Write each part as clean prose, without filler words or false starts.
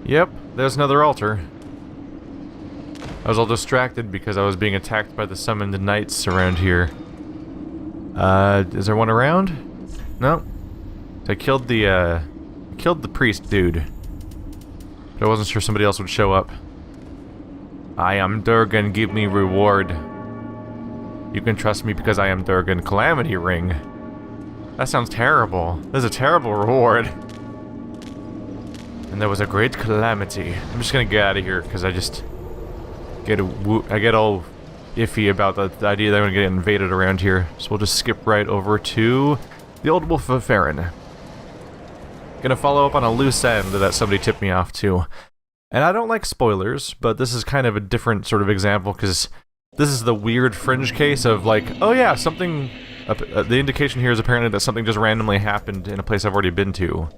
Yep, there's another altar. I was all distracted because I was being attacked by the summoned knights around here. Is there one around? No. So I killed the priest dude. But I wasn't sure somebody else would show up. I am Durgan, give me reward. You can trust me because I am Durgan. Calamity ring. That sounds terrible. There's a terrible reward. And there was a great calamity. I'm just gonna get out of here because I just get all iffy about the idea that I'm gonna get invaded around here. So we'll just skip right over to the Old Wolf of Farron. Gonna follow up on a loose end that somebody tipped me off to. And I don't like spoilers, but this is kind of a different sort of example because this is the weird fringe case of like, oh yeah, something. The indication here is apparently that something just randomly happened in a place I've already been to.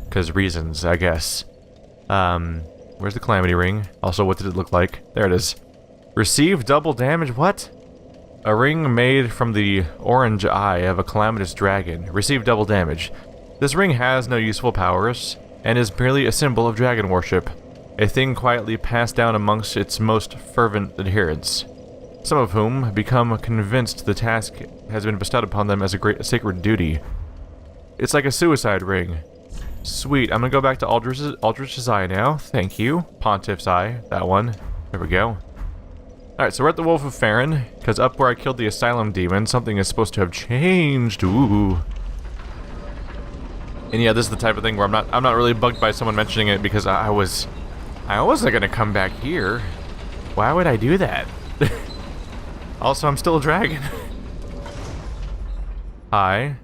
Because reasons, I guess. Where's the Calamity ring? Also, what did it look like? There it is. Receive double damage? What? A ring made from the orange eye of a calamitous dragon. Receive double damage. This ring has no useful powers, and is merely a symbol of dragon worship. A thing quietly passed down amongst its most fervent adherents. Some of whom become convinced the task has been bestowed upon them as a sacred duty. It's like a suicide ring. Sweet, I'm gonna go back to Aldrich's Eye now. Thank you. Pontiff's Eye, that one. There we go. Alright, so we're at the Wolf of Farron, because up where I killed the Asylum Demon, something is supposed to have changed. Ooh. And yeah, this is the type of thing where I'm not really bugged by someone mentioning it because I wasn't gonna come back here. Why would I do that? Also, I'm still a dragon. Hi.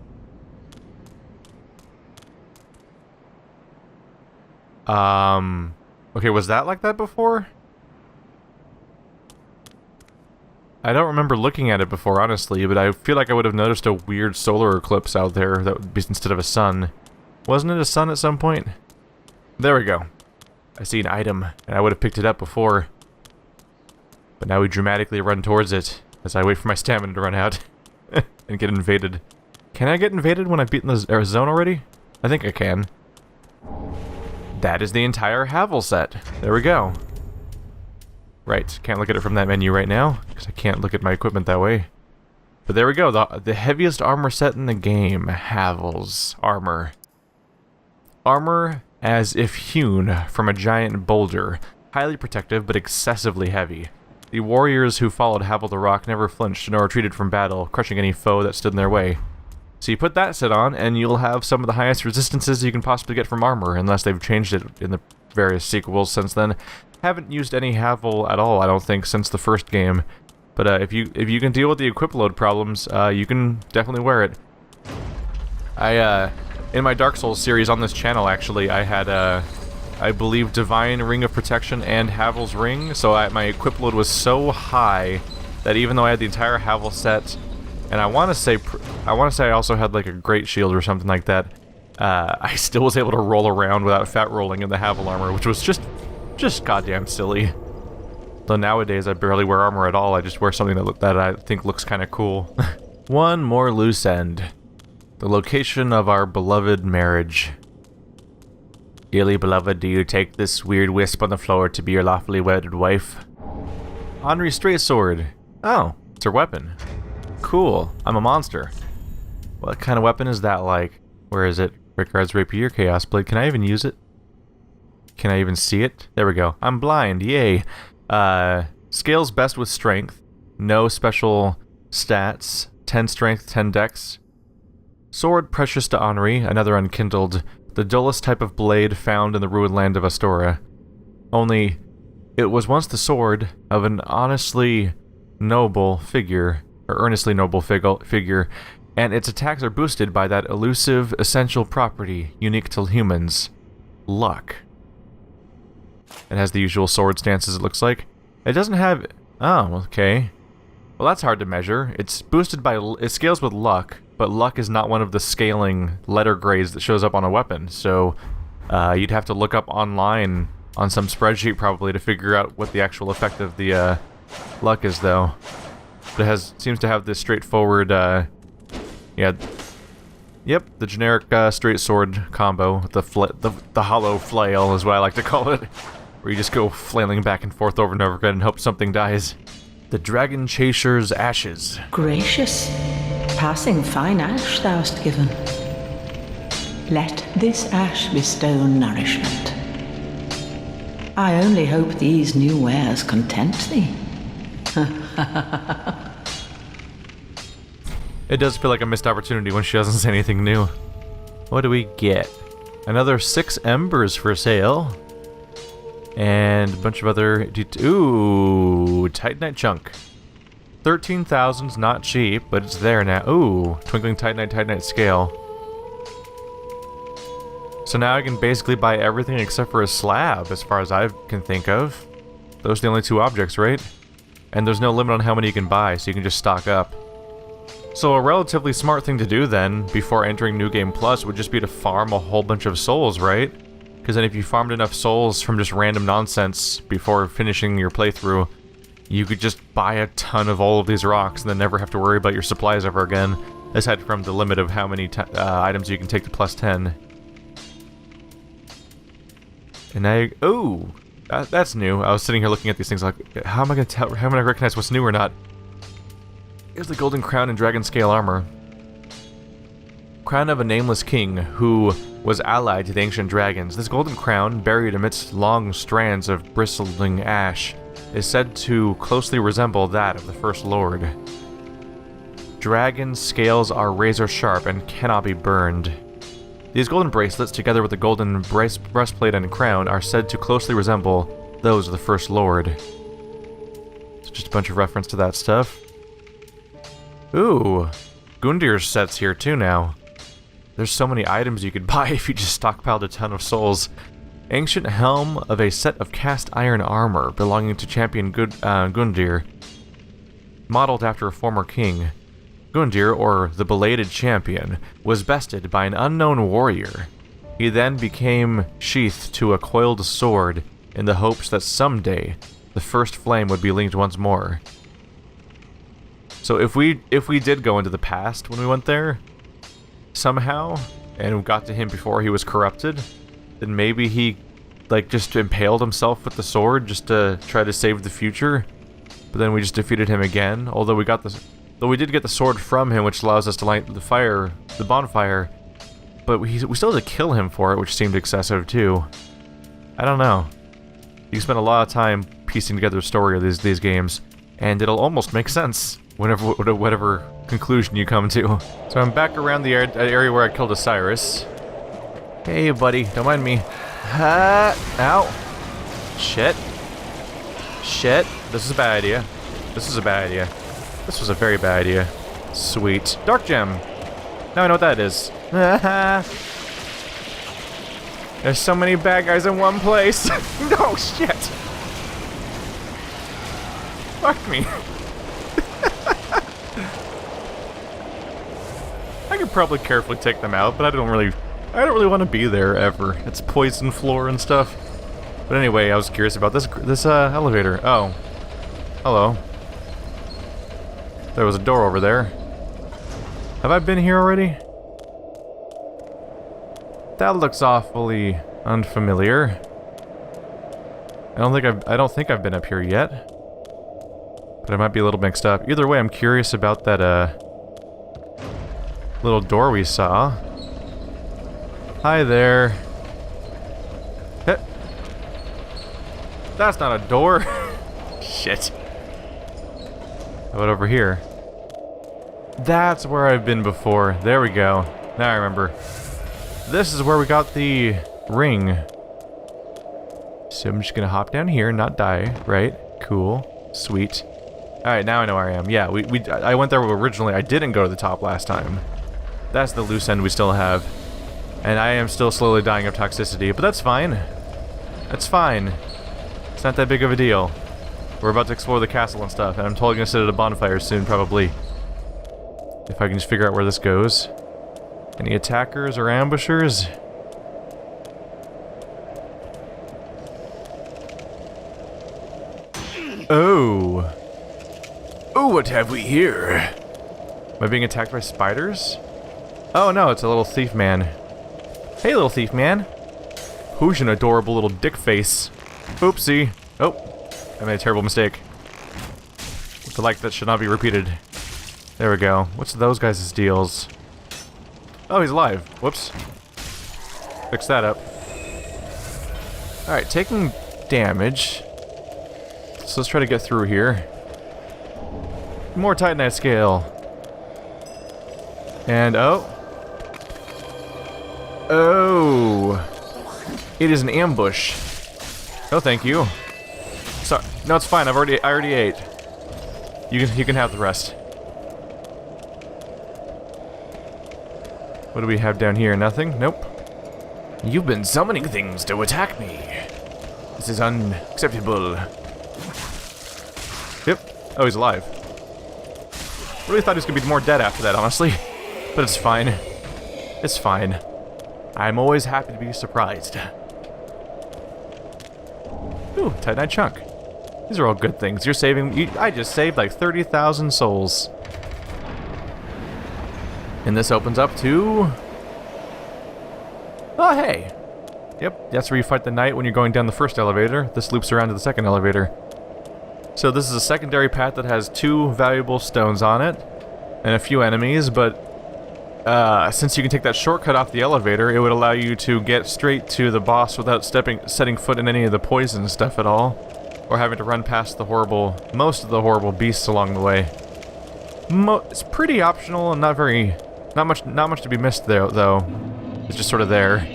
Okay, was that like that before? I don't remember looking at it before, honestly, but I feel like I would have noticed a weird solar eclipse out there that would be instead of a sun. Wasn't it a sun at some point? There we go. I see an item, and I would have picked it up before. But now we dramatically run towards it, as I wait for my stamina to run out, and get invaded. Can I get invaded when I've beaten the zone already? I think I can. That is the entire Havel set. There we go. Right, can't look at it from that menu right now, because I can't look at my equipment that way. But there we go, the heaviest armor set in the game, Havel's armor. Armor as if hewn from a giant boulder, highly protective but excessively heavy. The warriors who followed Havel the Rock never flinched nor retreated from battle, crushing any foe that stood in their way. So you put that set on, and you'll have some of the highest resistances you can possibly get from armor, unless they've changed it in the various sequels since then. Haven't used any Havel at all, I don't think, since the first game. But if you can deal with the equip load problems, you can definitely wear it. In my Dark Souls series on this channel, actually, I had I believe Divine Ring of Protection and Havel's Ring, so my equip load was so high that even though I had the entire Havel set, and I want to say I also had like a Great Shield or something like that, I still was able to roll around without fat rolling in the Havel armor, which was just goddamn silly. Though nowadays I barely wear armor at all, I just wear something that I think looks kind of cool. One more loose end. The location of our beloved marriage. Dearly beloved, do you take this weird wisp on the floor to be your lawfully wedded wife? Anri's straight sword. Oh, it's her weapon. Cool, I'm a monster. What kind of weapon is that like? Where is it? Rickard's rapier, Chaos Blade. Can I even use it? Can I even see it? There we go. I'm blind, yay. Scales best with strength. No special stats. 10 strength, 10 dex. Sword precious to Anri, another unkindled. The dullest type of blade found in the ruined land of Astora. Only, it was once the sword of an earnestly noble figure, and its attacks are boosted by that elusive, essential property unique to humans. Luck. It has the usual sword stances, it looks like. It doesn't have... Oh, okay. Well, that's hard to measure. It's boosted by... It scales with luck, but luck is not one of the scaling letter grades that shows up on a weapon, so you'd have to look up online on some spreadsheet probably to figure out what the actual effect of the luck is, though. But it seems to have this straightforward, yeah, Yep, the generic straight sword combo. The hollow flail is what I like to call it. Where you just go flailing back and forth over and over again and hope something dies. The Dragon Chaser's Ashes. Gracious, passing fine ash thou'st given. Let this ash bestow nourishment. I only hope these new wares content thee. It does feel like a missed opportunity when she doesn't say anything new. What do we get? Another 6 embers for sale. And a bunch of other... Ooh, Titanite chunk. 13,000's not cheap, but it's there now. Ooh, Twinkling Titanite scale. So now I can basically buy everything except for a slab, as far as I can think of. Those are the only 2 objects, right? And there's no limit on how many you can buy, so you can just stock up. So a relatively smart thing to do then, before entering New Game Plus, would just be to farm a whole bunch of souls, right? Because then if you farmed enough souls from just random nonsense before finishing your playthrough, you could just buy a ton of all of these rocks and then never have to worry about your supplies ever again, aside from the limit of how many items you can take to plus 10. And now you... Ooh! That's new. I was sitting here looking at these things like, how am I going to tell... How am I going to recognize what's new or not? Here's the golden crown and dragon scale armor. Crown of a nameless king who was allied to the ancient dragons. This golden crown, buried amidst long strands of bristling ash, is said to closely resemble that of the First Lord. Dragon scales are razor sharp and cannot be burned. These golden bracelets, together with the golden breastplate and crown, are said to closely resemble those of the First Lord. So just a bunch of reference to that stuff. Ooh, Gundir's sets here too now. There's so many items you could buy if you just stockpiled a ton of souls. Ancient helm of a set of cast iron armor belonging to champion Gundir, modeled after a former king. Gundir, or the Belated Champion, was bested by an unknown warrior. He then became sheathed to a coiled sword in the hopes that someday the first flame would be linked once more. So if we did go into the past when we went there, somehow, and got to him before he was corrupted, then maybe he, like, just impaled himself with the sword just to try to save the future. But then we just defeated him again, although we did get the sword from him, which allows us to light the bonfire, but we still had to kill him for it, which seemed excessive too. I don't know. You spend a lot of time piecing together the story of these games, and it'll almost make sense whatever conclusion you come to. So I'm back around the area where I killed Osiris. Hey, buddy, don't mind me. Ow. Shit. This is a bad idea. This is a bad idea. This was a very bad idea. Sweet. Dark gem. Now I know what that is. There's so many bad guys in one place. No, shit. Fuck me. I could probably carefully take them out, but I don't really want to be there ever. It's poison floor and stuff. But anyway, I was curious about this elevator. Oh. Hello. There was a door over there. Have I been here already? That looks awfully unfamiliar. I don't think I've been up here yet. But I might be a little mixed up. Either way, I'm curious about that little door we saw. Hi there. Hit. That's not a door. Shit. How about over here? That's where I've been before. There we go. Now I remember. This is where we got the ring. So I'm just gonna hop down here and not die, right? Cool. Sweet. Alright, now I know where I am. Yeah, I went there originally. I didn't go to the top last time. That's the loose end we still have. And I am still slowly dying of toxicity, but that's fine. That's fine. It's not that big of a deal. We're about to explore the castle and stuff, and I'm totally gonna sit at a bonfire soon, probably. If I can just figure out where this goes. Any attackers or ambushers? Oh. Oh, what have we here? Am I being attacked by spiders? Oh no, it's a little thief man. Hey, little thief man. Who's an adorable little dick face? Oopsie. Oh, I made a terrible mistake. Like that should not be repeated. There we go. What's those guys' deals? Oh, he's alive. Whoops. Fix that up. Alright, taking damage. So let's try to get through here. More Titanite scale. And oh. Oh. It is an ambush. No, thank you. Sorry. No, it's fine. I already ate. You can have the rest. What do we have down here? Nothing? Nope. You've been summoning things to attack me. This is unacceptable. Yep. Oh, he's alive. Really thought he was gonna be more dead after that, honestly. But it's fine. It's fine. I'm always happy to be surprised. Ooh, Titanite chunk. These are all good things. You're saving... I just saved like 30,000 souls. And this opens up to... Oh, hey! Yep, that's where you fight the knight when you're going down the first elevator. This loops around to the second elevator. So this is a secondary path that has 2 valuable stones on it. And a few enemies, but... since you can take that shortcut off the elevator, it would allow you to get straight to the boss without setting foot in any of the poison stuff at all. Or having to run past the most of the horrible beasts along the way. It's pretty optional and not much to be missed there, though. It's just sort of there.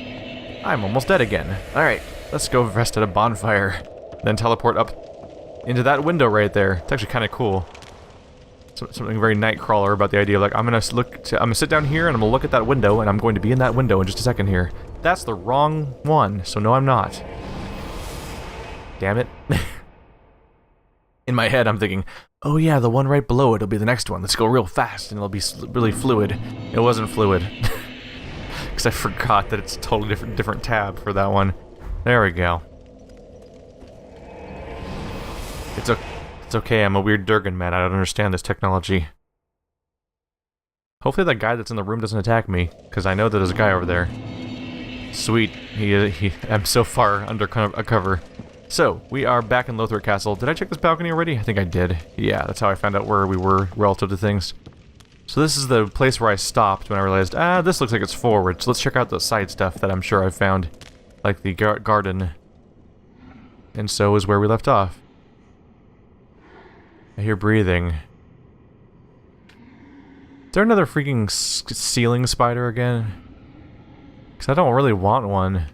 I'm almost dead again. Alright, let's go rest at a bonfire. Then teleport up into that window right there. It's actually kind of cool. Something very Nightcrawler about the idea of like, I'm gonna sit down here and I'm gonna look at that window and I'm going to be in that window in just a second here. That's the wrong one, so no I'm not. Damn it. In my head, I'm thinking, oh yeah, the one right below it will be the next one. Let's go real fast, and it'll be really fluid. It wasn't fluid. Because I forgot that it's a totally different tab for that one. There we go. It's okay, I'm a weird Durgan man. I don't understand this technology. Hopefully that guy that's in the room doesn't attack me, because I know that there's a guy over there. Sweet. I'm so far under cover. So, we are back in Lothric Castle. Did I check this balcony already? I think I did. Yeah, that's how I found out where we were relative to things. So this is the place where I stopped when I realized, this looks like it's forward. So let's check out the side stuff that I'm sure I've found. Like the garden. And so is where we left off. I hear breathing. Is there another freaking ceiling spider again? Because I don't really want one.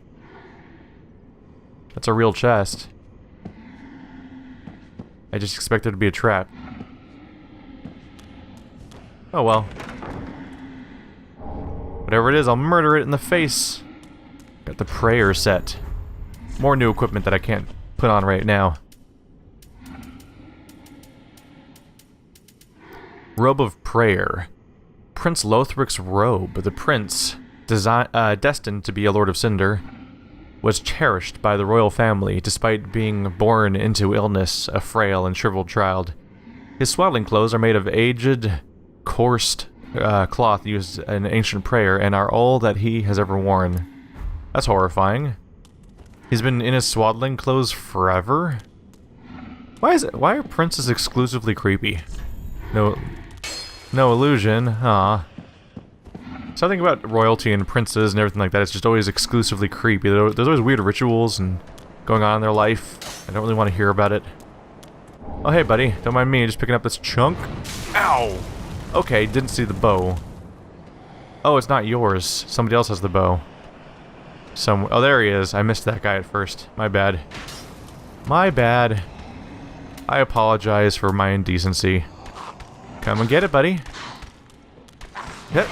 That's a real chest. I just expected it to be a trap. Oh well. Whatever it is, I'll murder it in the face. Got the prayer set. More new equipment that I can't put on right now. Robe of Prayer. Prince Lothric's robe. The prince, destined to be a Lord of Cinder, was cherished by the royal family despite being born into illness, a frail and shriveled child. His swaddling clothes are made of aged, coursed cloth used in ancient prayer and are all that he has ever worn. That's horrifying. He's been in his swaddling clothes forever? Why are princes exclusively creepy? No illusion, huh? Something about royalty and princes and everything like that, it's just always exclusively creepy. There's always weird rituals and going on in their life. I don't really want to hear about it. Oh hey buddy, don't mind me just picking up this chunk. Ow! Okay, didn't see the bow. Oh, it's not yours. Somebody else has the bow. Oh, there he is. I missed that guy at first. My bad. My bad. I apologize for my indecency. Come and get it, buddy. Hit.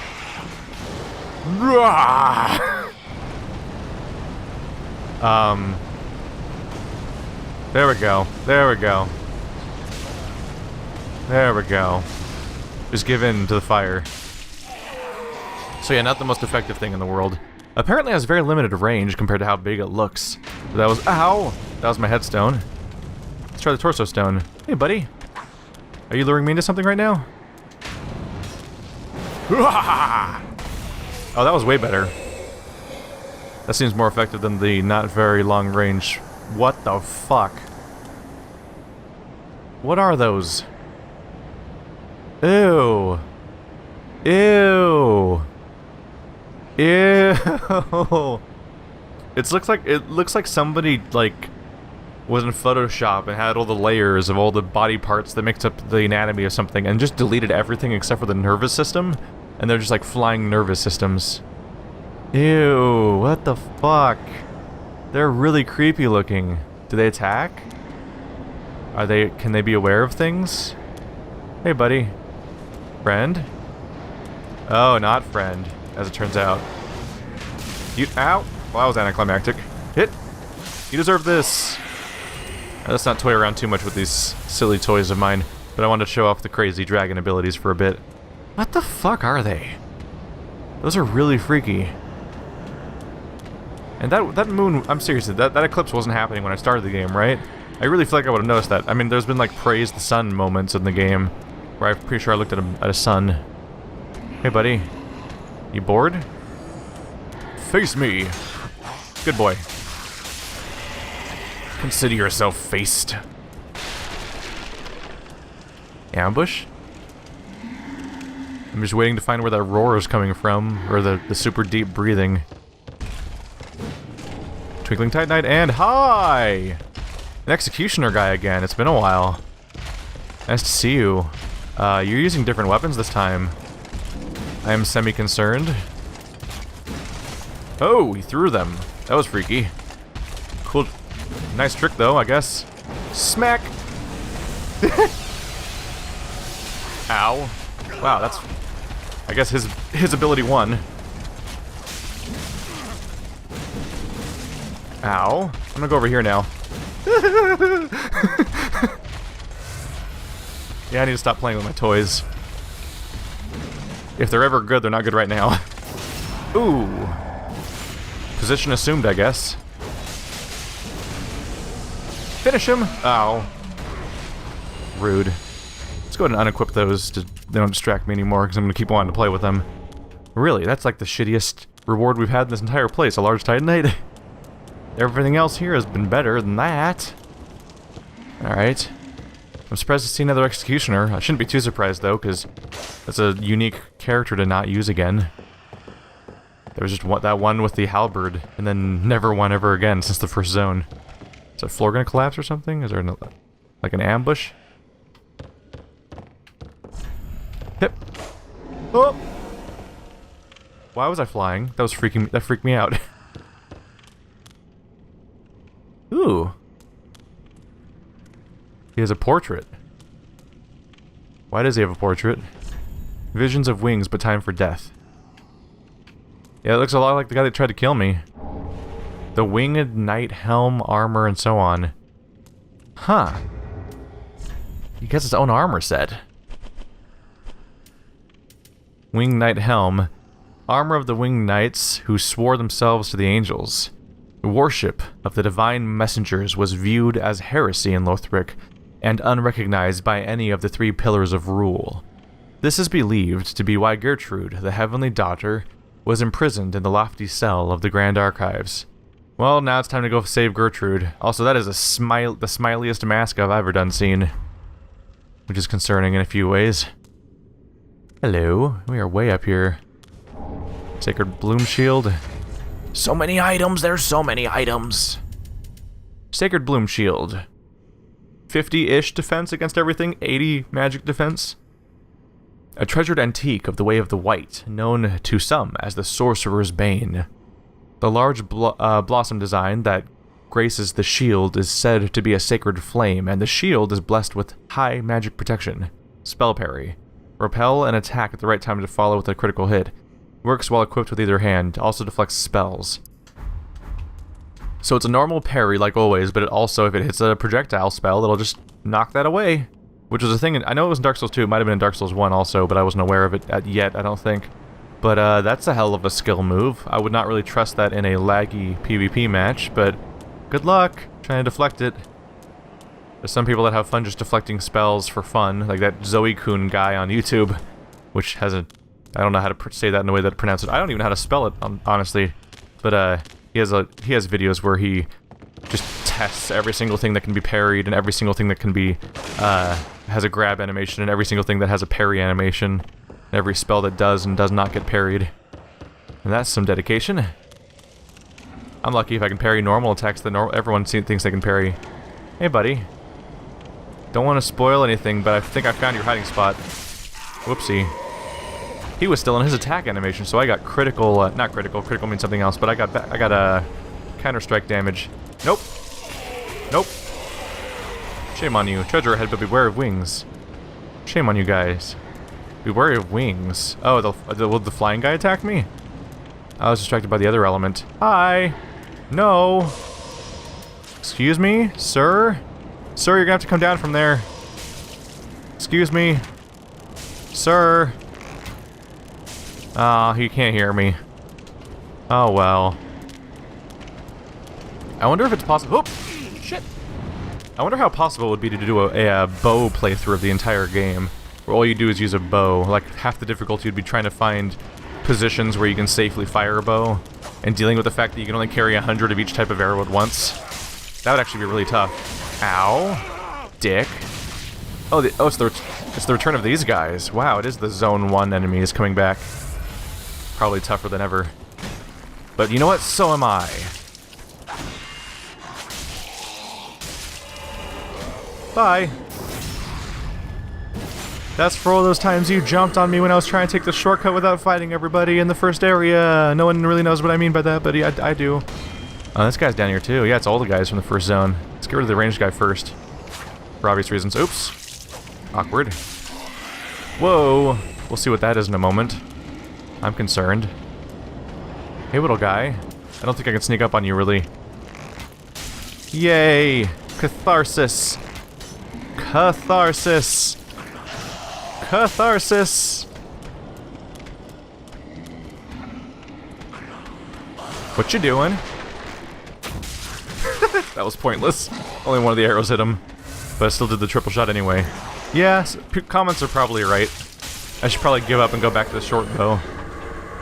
There we go. There we go. There we go. Just give in to the fire. So yeah, not the most effective thing in the world. Apparently has very limited range compared to how big it looks. But that was... Ow! That was my headstone. Let's try the torso stone. Hey, buddy. Are you luring me into something right now? Oh, that was way better. That seems more effective than the not very long range. What the fuck? What are those? Ew. Ew. Ew. It looks like somebody like was in Photoshop and had all the layers of all the body parts that makes up the anatomy of something and just deleted everything except for the nervous system, and they're just like flying nervous systems. Ew, what the fuck? They're really creepy looking. Do they attack? Can they be aware of things? Hey buddy. Friend? Oh, not friend, as it turns out. Ow! Well, that was anticlimactic. Hit! You deserve this! Now, let's not toy around too much with these silly toys of mine, but I wanted to show off the crazy dragon abilities for a bit. What the fuck are they? Those are really freaky. And that moon, I'm serious, that eclipse wasn't happening when I started the game, right? I really feel like I would have noticed that. I mean, there's been like praise the sun moments in the game, where I'm pretty sure I looked at a sun. Hey buddy, you bored? Face me! Good boy. Consider yourself faced. Ambush? I'm just waiting to find where that roar is coming from, or the super deep breathing. Twinkling Titanite, and hi! An Executioner guy again, it's been a while. Nice to see you. You're using different weapons this time. I am semi-concerned. Oh, he threw them. That was freaky. Cool. Nice trick though, I guess. Smack! Ow. Wow, that's... I guess his ability won. Ow. I'm gonna go over here now. Yeah, I need to stop playing with my toys. If they're ever good, they're not good right now. Ooh. Position assumed, I guess. Finish him! Ow. Rude. Let's go ahead and unequip those so they don't distract me anymore, because I'm going to keep wanting to play with them. Really, that's like the shittiest reward we've had in this entire place, a large Titanite. Everything else here has been better than that. Alright. I'm surprised to see another Executioner. I shouldn't be too surprised, though, because that's a unique character to not use again. There was just that one with the halberd, and then never one ever again since the first zone. Is that floor gonna collapse or something? Is there like an ambush? Hip. Oh! Why was I flying? That freaked me out. Ooh. He has a portrait. Why does he have a portrait? Visions of wings, but time for death. Yeah, it looks a lot like the guy that tried to kill me. The winged knight helm, armor, and so on. Huh. He gets his own armor set. Winged knight helm. Armor of the winged knights who swore themselves to the angels. The worship of the divine messengers was viewed as heresy in Lothric, and unrecognized by any of the 3 pillars of rule. This is believed to be why Gertrude, the heavenly daughter, was imprisoned in the lofty cell of the Grand Archives. Well, now it's time to go save Gertrude. Also, that is the smiliest mask I've ever done seen. Which is concerning in a few ways. Hello, we are way up here. Sacred Bloom Shield. So many items, there's so many items! Sacred Bloom Shield. 50-ish defense against everything, 80 magic defense. A treasured antique of the Way of the White, known to some as the Sorcerer's Bane. The large blossom design that graces the shield is said to be a sacred flame, and the shield is blessed with high magic protection. Spell parry. Repel an attack at the right time to follow with a critical hit. Works while equipped with either hand, also deflects spells. So it's a normal parry like always, but it also, if it hits a projectile spell, it'll just knock that away. Which was a thing, I know it was in Dark Souls 2, it might have been in Dark Souls 1 also, but I wasn't aware of it yet, I don't think. But that's a hell of a skill move. I would not really trust that in a laggy PvP match, but good luck trying to deflect it. There's some people that have fun just deflecting spells for fun, like that Zoe-kun guy on YouTube, which has a I don't know how to say that in a way that pronounce it. I don't even know how to spell it, honestly. But he has videos where he just tests every single thing that can be parried and every single thing that can be has a grab animation and every single thing that has a parry animation and every spell that does and does not get parried. And that's some dedication. I'm lucky if I can parry normal attacks that everyone thinks they can parry. Hey, buddy. Don't want to spoil anything, but I think I found your hiding spot. Whoopsie. He was still in his attack animation, so I got critical, not critical, critical means something else, but I got counter-strike damage. Nope. Nope. Shame on you. Treasure ahead, but beware of wings. Shame on you guys. Beware of wings. Oh, will the flying guy attack me? I was distracted by the other element. Hi! No! Excuse me? Sir? Sir, you're gonna have to come down from there. Excuse me? Sir? Ah, he can't hear me. Oh well. I wonder if it's possible. Oh, shit! I wonder how possible it would be to do a bow playthrough of the entire game, where all you do is use a bow. Like, half the difficulty would be trying to find positions where you can safely fire a bow, and dealing with the fact that you can only carry 100 of each type of arrow at once. That would actually be really tough. Ow. Dick. Oh, it's the return of these guys. Wow, it is the Zone 1 enemies coming back. Probably tougher than ever. But you know what? So am I. Bye. That's for all those times you jumped on me when I was trying to take the shortcut without fighting everybody in the first area. No one really knows what I mean by that, but yeah, I do. Oh, this guy's down here too. Yeah, it's all the guys from the first zone. Let's get rid of the ranged guy first. For obvious reasons. Oops. Awkward. Whoa. We'll see what that is in a moment. I'm concerned. Hey, little guy. I don't think I can sneak up on you, really. Yay! Catharsis! Catharsis! Catharsis! What you doing? That was pointless. Only one of the arrows hit him. But I still did the triple shot anyway. Yeah, comments are probably right. I should probably give up and go back to the short bow.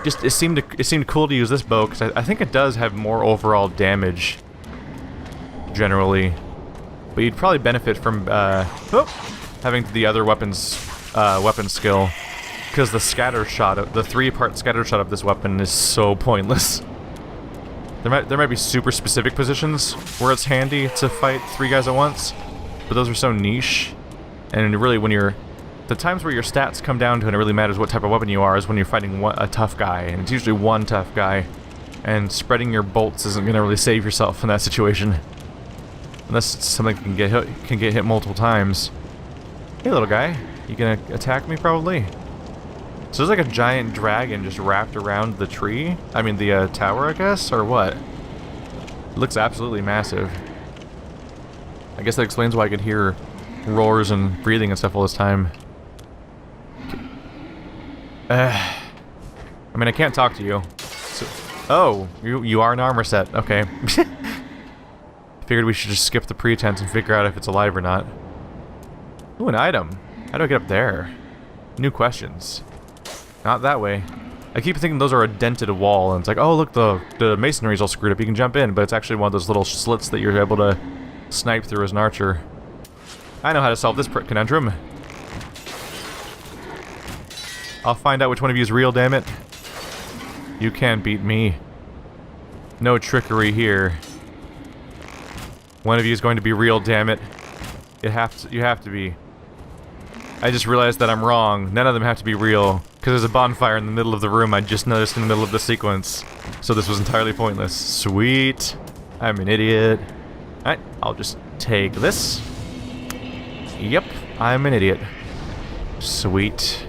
Just, it seemed cool to use this bow, because I think it does have more overall damage. Generally. But you'd probably benefit from, having the other weapon skill. Because the scatter shot, the 3-part scatter shot of this weapon is so pointless. There might be super specific positions where it's handy to fight 3 guys at once, but those are so niche. And really, when you're... The times where your stats come down to and it really matters what type of weapon you are is when you're fighting a tough guy, and it's usually one tough guy. And spreading your bolts isn't going to really save yourself in that situation. Unless something can get hit multiple times. Hey, little guy. You gonna attack me, probably? So there's like a giant dragon just wrapped around the tree? I mean, the tower, I guess? Or what? It looks absolutely massive. I guess that explains why I could hear roars and breathing and stuff all this time. I mean, I can't talk to you. So, oh, you are an armor set. Okay. Figured we should just skip the pretense and figure out if it's alive or not. Ooh, an item. How do I get up there? New questions. Not that way. I keep thinking those are a dented wall, and it's like, oh look, the masonry's all screwed up, you can jump in, but it's actually one of those little slits that you're able to snipe through as an archer. I know how to solve this conundrum. I'll find out which one of you is real, damn it. You can't beat me. No trickery here. One of you is going to be real, damn it. You have to be. I just realized that I'm wrong. None of them have to be real, because there's a bonfire in the middle of the room I just noticed in the middle of the sequence. So this was entirely pointless. Sweet. I'm an idiot. Alright, I'll just take this. Yep, I'm an idiot. Sweet.